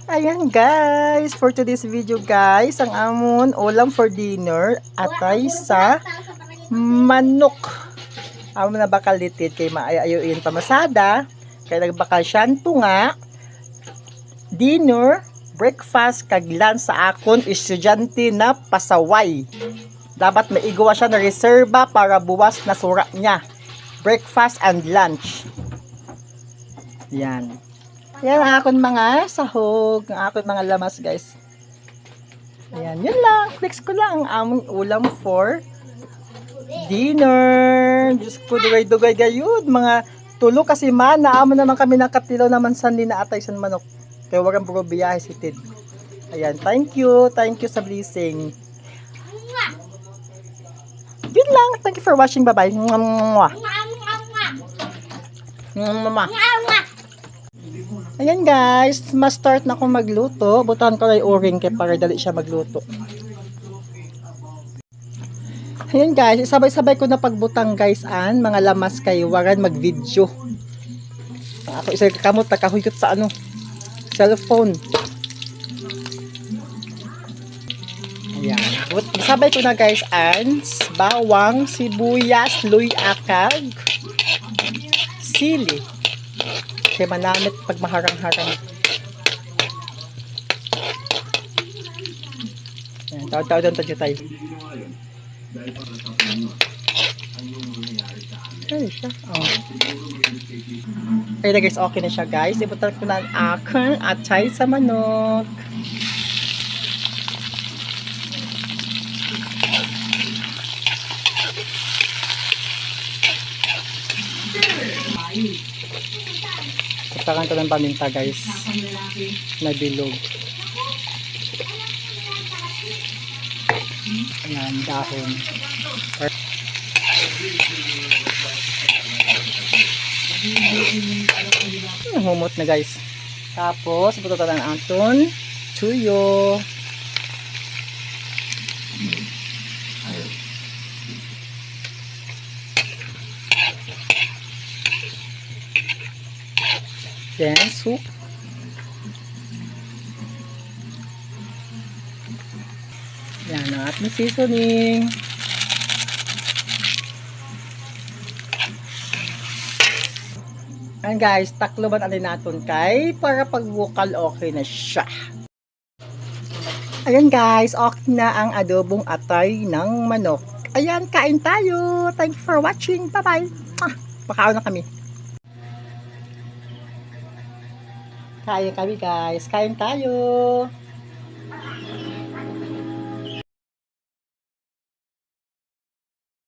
Ayan guys, for today's video guys, ang amon ulam for dinner atay sa manok. Amon na bakal litid kay maayayuin pamasada, kay nagbakal syanto nga dinner, breakfast kag lunch sa akon estudyante na pasaway. Dapat maigawa siya na reserba para buwas na sura niya. Breakfast and lunch. Yan. Yan ang akong mga sahog, ang akong mga lamas guys. Ayan, yun lang. Flex ko lang ang aming ulam for dinner. Diyos ko, dugay-dugay gayud. Mga tulo kasi man, naamo naman kami nakatilaw naman sandi na atay sa manok. Kaya wagang puro biyahe si Tid. Ayan, thank you sa blessing. Yun lang, thank you for watching, bye-bye. Ayan guys, ma-start na akong magluto. Butan ko rin o-ring kaya para dali siya magluto. Ayan guys, sabay-sabay ko na pagbutang guys an mga lamas kay waran mag-video. Ako isa kakamot nakahuyot sa cellphone. Ayan. Sabay ko na guys an bawang, sibuyas, luy akag, sili. Kaya manamit pag maharang-harang. Ayan, tawad-tawad doon tayo. Ay, siya. Oh. Kaya guys, okay na siya guys. Ibutan ko na ang akong atay sa manok. Kutakan ko ng paminta guys na bilog. Ayan, dahon. Humot na guys. Tapos pututan ang aton tuyo. Then soup. Yan ang ating seasoning. And guys, takloban alin natin kay para pagbukal okay na siya. Ayan guys, okay na ang adobong atay ng manok. Ayan, kain tayo. Thank you for watching. Bye-bye. Makaon na kami. Kain kami guys. Kain tayo.